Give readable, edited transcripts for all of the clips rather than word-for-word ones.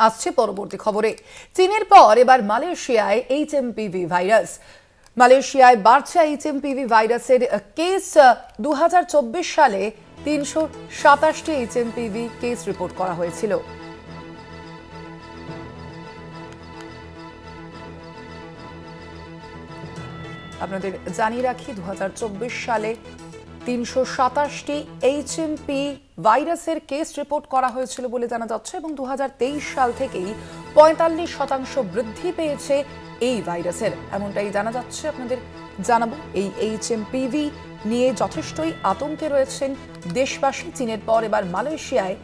আসছে পরবর্তী খবরে। চীনের পর এবার মালয়েশিয়ায় এইচএমপিভি ভাইরাস। মালয়েশিয়ায় বাড়ছে এইচএমপিভি ভাইরাসের কেস। 2024 সালে 327টি এইচএমপিভি কেস রিপোর্ট করা হয়েছিল। আপনাদের জানিয়ে রাখি 2024 সালে 327টি এইচএমপি ভাইরাসের কেস রিপোর্ট করা হয়েছিল বলে জানা যাচ্ছে এবং 2023 সাল থেকেই 45% বৃদ্ধি পেয়েছে এই ভাইরাসের, এমনটাই জানা যাচ্ছে। আপনাদের জানাবো এই এইচএমপিভি নিয়ে যথেষ্টই আতঙ্কে রয়েছেন দেশবাসী। চীনের পর এবার মালয়েশিয়ায়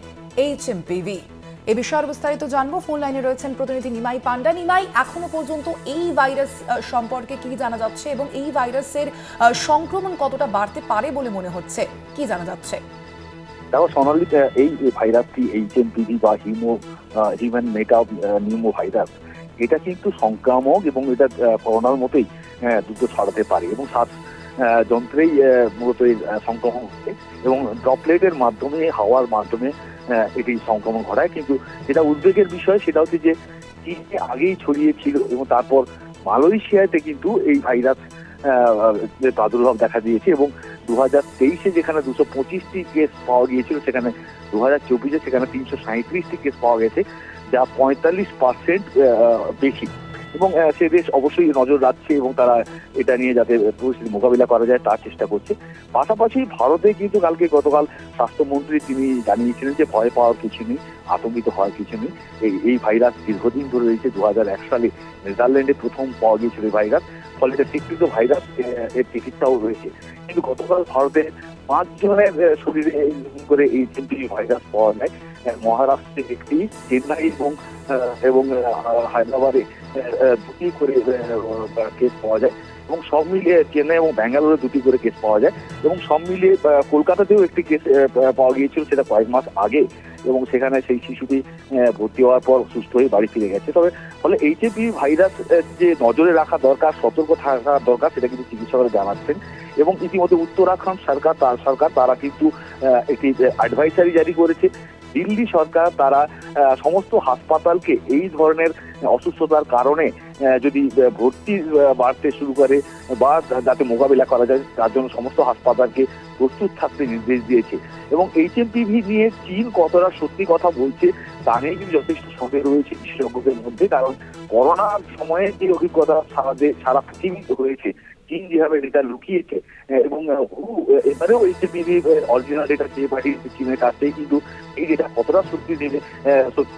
এইচএমপিভি। এ বিষয়ে বিস্তারিত জানবো। ফোন লাইনে রয়েছেন প্রতিনিধি নিমাই পান্ডা। নিমাই, এখনো পর্যন্ত এই ভাইরাস সম্পর্কে কি জানা যাচ্ছে এবং এই ভাইরাসের সংক্রমণ কতটা বাড়তে পারে বলে মনে হচ্ছে, কি জানা যাচ্ছে? দেখো সোনালী, এই ভাইরাসটি এইচএমপিভি বা হিউম্যান মেটা নিউমো ভাইরাস, এটা কিন্তু সংক্রামক এবং এটা করোনার মতোই দ্রুত ছড়াতে পারে এবং শ্বাস যন্ত্রেই মূলত সংক্রমণ ঘটে এবং ড্রপলেটের মাধ্যমে, হাওয়ার মাধ্যমে এটি সংক্রমণ ঘটায়। কিন্তু যেটা উদ্বেগের বিষয় সেটা হচ্ছে যে চীনে আগেই ছড়িয়েছিল এবং তারপর মালয়েশিয়াতে কিন্তু এই ভাইরাস প্রাদুর্ভাব দেখা দিয়েছে এবং 2023-এ যেখানে 225টি কেস পাওয়া গিয়েছিল সেখানে 2024-এ সেখানে 337টি কেস পাওয়া গেছে, যা 45% বেশি। এবং সে দেশ অবশ্যই নজর রাখছে এবং তারা এটা নিয়ে যাতে পরিস্থিতি মোকাবিলা করা যায় তার চেষ্টা করছে। পাশাপাশি ভারতে কিন্তু গতকাল স্বাস্থ্যমন্ত্রী তিনি জানিয়েছিলেন যে ভয় পাওয়ার কিছু নেই, আতঙ্কিত হওয়ার কিছু নেই। এই ভাইরাস দীর্ঘদিন ধরে রয়েছে। 2001 সালে নেদারল্যান্ডে প্রথম পাওয়া গিয়েছিল এই ভাইরাস, ফলে এটা স্বীকৃত ভাইরাস, এর চিকিৎসাও রয়েছে। কিন্তু গতকাল ভারতে 5 জনের শরীরে করে এইচএমপিভি ভাইরাস পাওয়া যায়। মহারাষ্ট্রে একটি, চেন্নাই এবং হায়দ্রাবাদে 2টি করে কেস পাওয়া যায় এবং সব মিলিয়ে চেন্নাই এবং ব্যাঙ্গালোরে 2টি করে কেস পাওয়া যায় এবং সব মিলিয়ে কলকাতাতেও একটি কেস পাওয়া গিয়েছিল, সেটা কয়েক মাস আগে এবং সেখানে সেই শিশুটি ভর্তি হওয়ার পর সুস্থ হয়ে বাড়ি ফিরে গেছে। ফলে এইচএমপিভি ভাইরাস যে নজরে রাখা দরকার, সতর্ক থাকা দরকার, সেটা কিন্তু চিকিৎসকরা জানাচ্ছেন এবং ইতিমধ্যে উত্তরাখণ্ড সরকার তারা কিন্তু একটি অ্যাডভাইসারি জারি করেছে। দিল্লি সরকার তারা সমস্ত হাসপাতালকে এই ধরনের অসুস্থতার কারণে যদি ভর্তি বাড়তে শুরু করে বা যাতে মোকাবিলা করা যায় তার জন্য সমস্ত হাসপাতালকে প্রস্তুত থাকতে নির্দেশ দিয়েছে। এবং এইচএমপিভি নিয়ে চীন কতটা সত্যি কথা বলছে তা নিয়ে কিন্তু যথেষ্ট সন্দেহ রয়েছে বিশেষজ্ঞদের মধ্যে, কারণ করোনার সময়ে যে অভিজ্ঞতা সারা পৃথিবীতে হয়েছে, চীন যেভাবে ডেটা লুকিয়েছে এবং এবারেও এইচএমপিভি অরিজিনাল ডেটা চেয়ে পাঠিয়েছে চীনের কাছেই, কিন্তু এই ডেটা কতটা সত্যি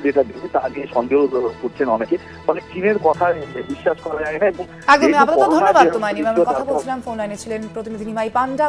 ডেটা দেবে তা নিয়ে সন্দেহ করছেন অনেকে। ফলে চীনের কথা বিশ্বাস করা যায় না। এবং একদমই। আপাতত ধন্যবাদ তোমায়। কথা বলছিলাম, ফোন লাইনে ছিলেন প্রতিনিধি নিমাই পান্ডা।